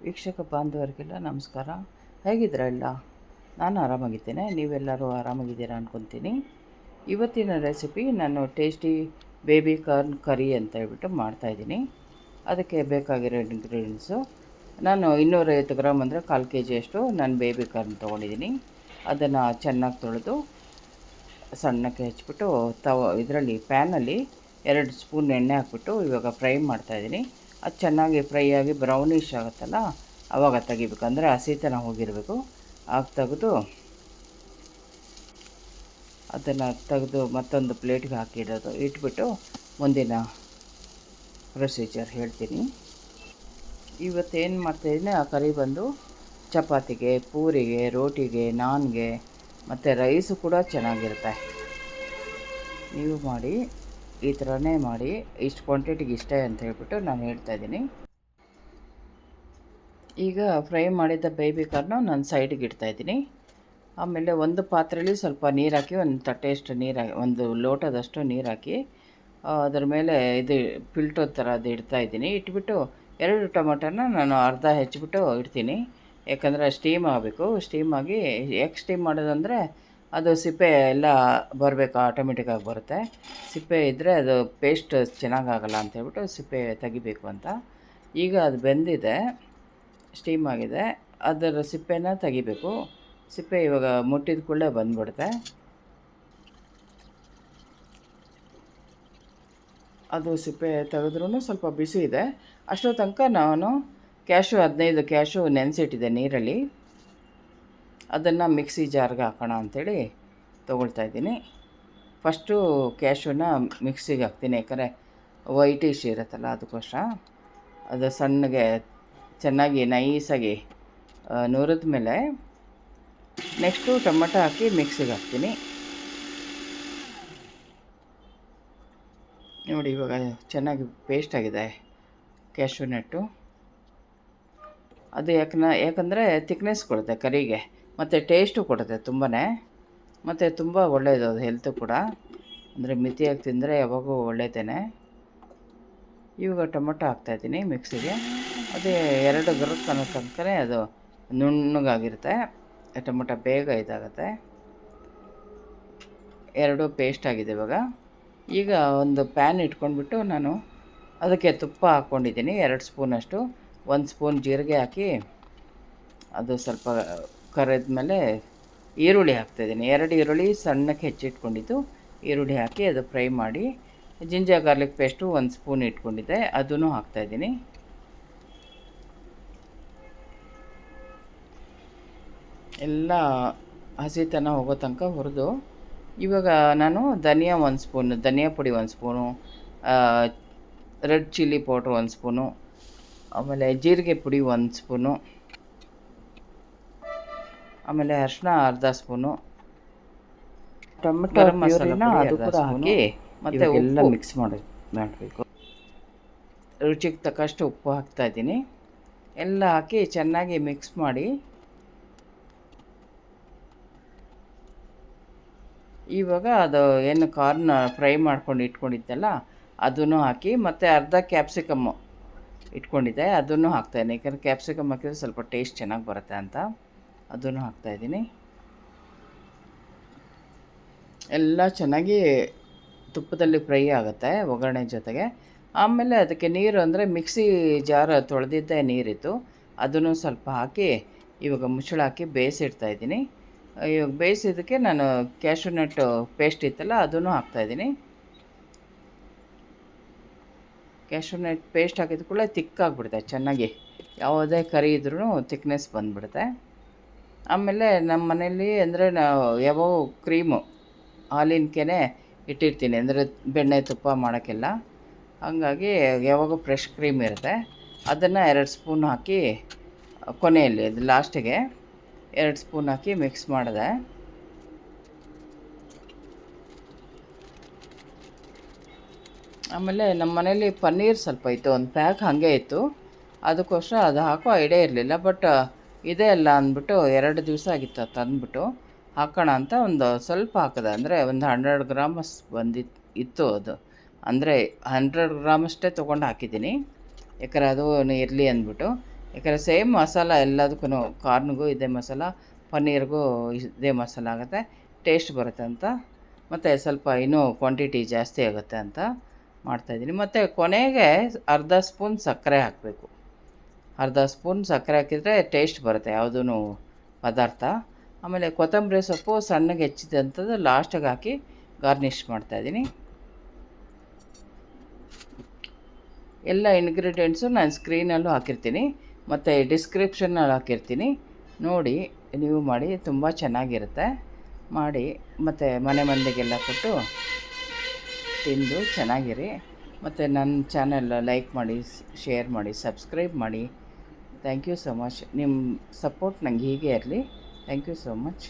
ವೀಕ್ಷಕ ಬಾಂಧವರಿಗೆಲ್ಲ ನಮಸ್ಕಾರ. ಹೇಗಿದ್ದೀರಾ ಎಲ್ಲ? ನಾನು ಆರಾಮಾಗಿದ್ದೇನೆ. ನೀವೆಲ್ಲರೂ ಆರಾಮಾಗಿದ್ದೀರಾ ಅಂದ್ಕೊತೀನಿ. ಇವತ್ತಿನ ರೆಸಿಪಿ ನಾನು ಟೇಸ್ಟಿ ಬೇಬಿ ಕಾರ್ನ್ ಕರಿ ಅಂತ ಹೇಳ್ಬಿಟ್ಟು ಮಾಡ್ತಾಯಿದ್ದೀನಿ. ಅದಕ್ಕೆ ಬೇಕಾಗಿರೋ ಇಂಗ್ರೀಡಿಯೆಂಟ್ಸು ನಾನು 250 ಗ್ರಾಮ್ ಅಂದರೆ 1/4 kg ನಾನು ಬೇಬಿ ಕಾರ್ನ್ ತೊಗೊಂಡಿದ್ದೀನಿ. ಅದನ್ನು ಚೆನ್ನಾಗಿ ತೊಳೆದು ಸಣ್ಣಕ್ಕೆ ಹೆಚ್ಚಿಬಿಟ್ಟು ಇದರಲ್ಲಿ ಪ್ಯಾನಲ್ಲಿ 2 ಸ್ಪೂನ್ ಎಣ್ಣೆ ಹಾಕ್ಬಿಟ್ಟು ಇವಾಗ ಫ್ರೈ ಮಾಡ್ತಾಯಿದ್ದೀನಿ. ಅದು ಚೆನ್ನಾಗಿ ಫ್ರೈ ಆಗಿ ಬ್ರೌನಿಷ್ ಆಗುತ್ತಲ್ಲ, ಆವಾಗ ತೆಗಿಬೇಕು. ಅಂದರೆ ಹಸಿತನ ಹೋಗಿರಬೇಕು. ಆಗ ತೆಗೆದು ಅದನ್ನು ತೆಗೆದು ಮತ್ತೊಂದು ಪ್ಲೇಟ್ಗೆ ಹಾಕಿಡೋದು, ಇಟ್ಬಿಟ್ಟು ಮುಂದಿನ ಪ್ರೊಸೀಜರ್ ಹೇಳ್ತೀನಿ. ಇವತ್ತೇನು ಮಾಡ್ತಾಯಿದ್ದೀನಿ, ಆ ಕರಿ ಬಂದು ಚಪಾತಿಗೆ, ಪೂರಿಗೆ, ರೋಟಿಗೆ, ನಾನ್ಗೆ ಮತ್ತು ರೈಸು ಕೂಡ ಚೆನ್ನಾಗಿರುತ್ತೆ. ನೀವು ಮಾಡಿ, ಈ ಥರನೇ ಮಾಡಿ. ಇಷ್ಟು ಕ್ವಾಂಟಿಟಿಗೆ ಇಷ್ಟೇ ಅಂತ ಹೇಳ್ಬಿಟ್ಟು ನಾನು ಹೇಳ್ತಾಯಿದ್ದೀನಿ. ಈಗ ಫ್ರೈ ಮಾಡಿದ್ದ ಬೇಬಿ ಕಾರ್ನು ನಾನು ಸೈಡಿಗೆ ಇಡ್ತಾಯಿದ್ದೀನಿ. ಆಮೇಲೆ ಒಂದು ಪಾತ್ರೆಯಲ್ಲಿ ಸ್ವಲ್ಪ ನೀರು ಹಾಕಿ, ಒಂದು ತಟ್ಟೆಯಷ್ಟು ನೀರು ಹಾಕಿ, ಒಂದು ಲೋಟದಷ್ಟು ನೀರು ಹಾಕಿ ಅದರ ಮೇಲೆ ಇದು ಫಿಲ್ಟರ್ ಥರ ಅದು ಇಡ್ತಾಯಿದ್ದೀನಿ. ಇಟ್ಬಿಟ್ಟು 2 ಟೊಮೊಟೊನ ನಾನು ಅರ್ಧ ಹೆಚ್ಚಿಬಿಟ್ಟು ಇಡ್ತೀನಿ. ಯಾಕಂದರೆ ಸ್ಟೀಮ್ ಆಗಬೇಕು. ಸ್ಟೀಮ್ ಆಗಿ ಯಾಕೆ ಸ್ಟೀಮ್ ಮಾಡೋದಂದರೆ ಅದು ಸಿಪ್ಪೆ ಎಲ್ಲ ಬರಬೇಕು, ಆಟೋಮೆಟಿಕ್ಕಾಗಿ ಬರುತ್ತೆ. ಸಿಪ್ಪೆ ಇದ್ದರೆ ಅದು ಪೇಸ್ಟ್ ಚೆನ್ನಾಗಾಗಲ್ಲ ಅಂತ ಹೇಳ್ಬಿಟ್ಟು ಸಿಪ್ಪೆ ತೆಗಿಬೇಕು ಅಂತ. ಈಗ ಅದು ಬೆಂದಿದೆ, ಸ್ಟೀಮ್ ಆಗಿದೆ. ಅದರ ಸಿಪ್ಪೆನ ತೆಗಿಬೇಕು. ಸಿಪ್ಪೆ ಇವಾಗ ಮುಟ್ಟಿದ ಕೂಡಲೇ ಬಂದ್ಬಿಡುತ್ತೆ. ಅದು ಸಿಪ್ಪೆ ತೆಗೆದ್ರೂ ಸ್ವಲ್ಪ ಬಿಸಿ ಇದೆ. ಅಷ್ಟೋ ತನಕ ನಾನು 15 ಕ್ಯಾಶು ನೆನೆಸಿಟ್ಟಿದ್ದೆ ನೀರಲ್ಲಿ. ಅದನ್ನು ಮಿಕ್ಸಿ ಜಾರ್ಗೆ ಹಾಕೋಣ ಅಂಥೇಳಿ ತೊಗೊಳ್ತಾಯಿದ್ದೀನಿ. ಫಸ್ಟು ಕ್ಯಾಶುನ ಮಿಕ್ಸಿಗೆ ಹಾಕ್ತೀನಿ, ಯಾಕಂದರೆ ವೈಟಿಶ್ ಇರುತ್ತಲ್ಲ ಅದಕ್ಕೋಸ್ಕರ. ಅದು ಸಣ್ಣಗೆ ಚೆನ್ನಾಗಿ ನೈಸಾಗಿ ನುರಿದ ಮೇಲೆ ನೆಕ್ಸ್ಟು ಟೊಮೆಟೊ ಹಾಕಿ ಮಿಕ್ಸಿಗೆ ಹಾಕ್ತೀನಿ. ನೋಡಿ, ಇವಾಗ ಚೆನ್ನಾಗಿ ಪೇಸ್ಟ್ ಆಗಿದೆ ಕ್ಯಾಶ್ಯೂ ನಟ್ಟು. ಅದು ಯಾಕಂದರೆ ತಿಕ್ನೆಸ್ ಕೊಡುತ್ತೆ ಕರಿಗೆ, ಮತ್ತು ಟೇಸ್ಟು ಕೊಡುತ್ತೆ ತುಂಬಾ. ಮತ್ತು ತುಂಬ ಒಳ್ಳೆಯದು ಅದು ಹೆಲ್ತು ಕೂಡ. ಅಂದರೆ ಮಿತಿಯಾಗಿ ತಿಂದರೆ ಯಾವಾಗೂ ಒಳ್ಳೆಯದೇ. ಇವಾಗ ಟೊಮೆಟೊ ಹಾಕ್ತಾಯಿದ್ದೀನಿ ಮಿಕ್ಸಿಗೆ. ಅದೇ 2 ಗರಕ್ ಅನ್ನೋ ತನಕನೇ ಅದು ನುಣ್ಣಗಾಗಿರುತ್ತೆ. ಟೊಮೆಟೊ ಬೇಗ ಇದಾಗುತ್ತೆ. 2 ಪೇಸ್ಟ್ ಆಗಿದೆ ಇವಾಗ. ಈಗ ಒಂದು ಪ್ಯಾನ್ ಇಟ್ಕೊಂಡ್ಬಿಟ್ಟು ನಾನು ಅದಕ್ಕೆ ತುಪ್ಪ ಹಾಕ್ಕೊಂಡಿದ್ದೀನಿ 2 ಸ್ಪೂನಷ್ಟು. 1 ಸ್ಪೂನ್ ಜೀರಿಗೆ ಹಾಕಿ ಅದು ಸ್ವಲ್ಪ ಕರಿದ ಮೇಲೆ ಈರುಳ್ಳಿ ಹಾಕ್ತಾಯಿದ್ದೀನಿ. 2 ಈರುಳ್ಳಿ ಸಣ್ಣಕ್ಕೆ ಹೆಚ್ಚಿಟ್ಕೊಂಡಿದ್ದು ಈರುಳ್ಳಿ ಹಾಕಿ ಅದು ಫ್ರೈ ಮಾಡಿ, ಜಿಂಜರ್ ಗಾರ್ಲಿಕ್ ಪೇಸ್ಟು 1 ಸ್ಪೂನ್ ಇಟ್ಕೊಂಡಿದ್ದೆ, ಅದನ್ನು ಹಾಕ್ತಾಯಿದ್ದೀನಿ. ಎಲ್ಲ ಹಸಿತನ ಹೋಗೋ ತನಕ ಹುರಿದು, ಇವಾಗ ನಾನು ಧನಿಯಾ 1 ಸ್ಪೂನು, ಧನಿಯಾ ಪುಡಿ 1 spoon, red chilli powder 1 spoon, ಆಮೇಲೆ ಜೀರಿಗೆ ಪುಡಿ 1 ಸ್ಪೂನು, ಆಮೇಲೆ ಅರಿಶಿನ ಅರ್ಧ ಸ್ಪೂನು, ಟೊಮೆಟೊ ಮಸಾಲ ಅದು ಕೂಡ ಹಾಕಿ ಮತ್ತು ಎಲ್ಲ ಮಿಕ್ಸ್ ಮಾಡಬೇಕು. ರುಚಿಗೆ ತಕ್ಕಷ್ಟು ಉಪ್ಪು ಹಾಕ್ತಾಯಿದ್ದೀನಿ. ಎಲ್ಲ ಹಾಕಿ ಚೆನ್ನಾಗಿ ಮಿಕ್ಸ್ ಮಾಡಿ, ಇವಾಗ ಅದು ಏನು ಕಾರ್ನ್ ಫ್ರೈ ಮಾಡ್ಕೊಂಡು ಇಟ್ಕೊಂಡಿದ್ದೆಲ್ಲ ಅದನ್ನು ಹಾಕಿ, ಮತ್ತು ಅರ್ಧ ಕ್ಯಾಪ್ಸಿಕಮ್ಮು ಇಟ್ಕೊಂಡಿದ್ದೆ ಅದನ್ನು ಹಾಕ್ತಾಯಿದ್ದೀನಿ. ಯಾಕಂದರೆ ಕ್ಯಾಪ್ಸಿಕಮ್ ಹಾಕಿದರೆ ಸ್ವಲ್ಪ ಟೇಸ್ಟ್ ಚೆನ್ನಾಗಿ ಬರುತ್ತೆ ಅಂತ ಅದನ್ನು ಹಾಕ್ತಾಯಿದ್ದೀನಿ. ಎಲ್ಲ ಚೆನ್ನಾಗಿ ತುಪ್ಪದಲ್ಲಿ ಫ್ರೈ ಆಗುತ್ತೆ ಒಗ್ಗರಣೆ ಜೊತೆಗೆ. ಆಮೇಲೆ ಅದಕ್ಕೆ ನೀರು ಅಂದರೆ ಮಿಕ್ಸಿ ಜಾರ್ ತೊಳೆದಿದ್ದೇ ನೀರಿತ್ತು, ಅದನ್ನು ಸ್ವಲ್ಪ ಹಾಕಿ ಇವಾಗ ಮುಚ್ಚಳ ಹಾಕಿ ಬೇಯಿಸಿಡ್ತಾಯಿದ್ದೀನಿ. ಇವಾಗ ಬೇಯಿಸಿದ್ದಕ್ಕೆ ನಾನು ಕ್ಯಾಶ್ಯೂ ನಟ್ಟು ಪೇಸ್ಟ್ ಇತ್ತಲ್ಲ ಅದನ್ನು ಹಾಕ್ತಾಯಿದ್ದೀನಿ. ಕ್ಯಾಶ್ಯೂ ನಟ್ ಪೇಸ್ಟ್ ಹಾಕಿದ ಕೂಡಲೇ ತಿಕ್ಕಾಗ್ಬಿಡುತ್ತೆ ಚೆನ್ನಾಗಿ. ಯಾವುದೇ ಕರಿ ಇದ್ರೂ ತಿಕ್ನೆಸ್ ಬಂದುಬಿಡುತ್ತೆ. ಆಮೇಲೆ ನಮ್ಮ ಮನೇಲಿ ಅಂದರೆ ನಾವು ಯಾವಾಗ ಕ್ರೀಮು ಹಾಲಿನ ಕೆನೆ ಇಟ್ಟಿರ್ತೀನಿ, ಅಂದರೆ ಬೆಣ್ಣೆ ತುಪ್ಪ ಮಾಡೋಕ್ಕೆಲ್ಲ. ಹಾಗಾಗಿ ಯಾವಾಗೂ ಫ್ರೆಶ್ ಕ್ರೀಮ್ ಇರುತ್ತೆ. ಅದನ್ನು 2 ಸ್ಪೂನ್ ಹಾಕಿ ಕೊನೆಯಲ್ಲಿ ಅದು ಲಾಸ್ಟಿಗೆ 2 ಸ್ಪೂನ್ ಹಾಕಿ ಮಿಕ್ಸ್ ಮಾಡಿದೆ. ಆಮೇಲೆ ನಮ್ಮ ಮನೇಲಿ ಪನ್ನೀರ್ ಸ್ವಲ್ಪ ಇತ್ತು, ಒಂದು ಪ್ಯಾಕ್ ಹಾಗೆ ಇತ್ತು. ಅದಕ್ಕೋಸ್ಕರ ಅದು ಹಾಕೋ ಐಡಿಯಾ ಇರಲಿಲ್ಲ. ಬಟ್ ಇದೇ ಅಲ್ಲ ಅಂದ್ಬಿಟ್ಟು 2 ದಿವಸ ಆಗಿತ್ತು ಅದು ತಂದುಬಿಟ್ಟು ಹಾಕೋಣ ಅಂತ ಒಂದು ಸ್ವಲ್ಪ ಹಾಕಿದೆ. ಅಂದರೆ ಒಂದು 100 ಗ್ರಾಮಸ್ ಇತ್ತು ಅದು. ಅಂದರೆ 100 ಗ್ರಾಮಷ್ಟೇ ತೊಗೊಂಡು ಹಾಕಿದ್ದೀನಿ, ಯಾಕಂದರೆ ಅದು ಇರಲಿ ಅಂದ್ಬಿಟ್ಟು. ಯಾಕಂದರೆ ಸೇಮ್ ಮಸಾಲ ಎಲ್ಲದಕ್ಕೂ, ಕಾರ್ನ್ಗೂ ಇದೇ ಮಸಾಲ, ಪನ್ನೀರ್ಗೂ ಇದೇ ಮಸಾಲ ಆಗುತ್ತೆ, ಟೇಸ್ಟ್ ಬರುತ್ತೆ ಅಂತ. ಮತ್ತು ಸ್ವಲ್ಪ ಇನ್ನೂ ಕ್ವಾಂಟಿಟಿ ಜಾಸ್ತಿ ಆಗುತ್ತೆ ಅಂತ ಮಾಡ್ತಾಯಿದ್ದೀನಿ. ಮತ್ತು ಕೊನೆಗೆ ಅರ್ಧ ಸ್ಪೂನ್ ಸಕ್ಕರೆ ಹಾಕಬೇಕು. ಅರ್ಧ ಸ್ಪೂನ್ ಸಕ್ಕರೆ ಹಾಕಿದರೆ ಟೇಸ್ಟ್ ಬರುತ್ತೆ ಯಾವುದೂ ಪದಾರ್ಥ. ಆಮೇಲೆ ಕೊತ್ತಂಬರಿ ಸೊಪ್ಪು ಸಣ್ಣಗೆ ಹೆಚ್ಚಿದಂಥದ್ದು ಲಾಸ್ಟಿಗೆ ಹಾಕಿ ಗಾರ್ನಿಷ್ ಮಾಡ್ತಾಯಿದ್ದೀನಿ. ಎಲ್ಲ ಇಂಗ್ರೀಡಿಯೆಂಟ್ಸು ನಾನು ಸ್ಕ್ರೀನಲ್ಲೂ ಹಾಕಿರ್ತೀನಿ ಮತ್ತು ಡಿಸ್ಕ್ರಿಪ್ಷನ್ನಲ್ಲಿ ಹಾಕಿರ್ತೀನಿ, ನೋಡಿ ನೀವು ಮಾಡಿ. ತುಂಬ ಚೆನ್ನಾಗಿರುತ್ತೆ. ಮಾಡಿ ಮತ್ತು ಮನೆ ಮಂದಿಗೆಲ್ಲ ಕೊಟ್ಟು ತಿಂದು ಚೆನ್ನಾಗಿರಿ. ಮತ್ತು ನನ್ನ ಚಾನೆಲ್ ಲೈಕ್ ಮಾಡಿ, ಶೇರ್ ಮಾಡಿ, ಸಬ್ಸ್ಕ್ರೈಬ್ ಮಾಡಿ. Thank you so much. ನಿಮ್ಮ ಸಪೋರ್ಟ್ ನಂಗೆ ಹೀಗೆ ಇರಲಿ. Thank you so much.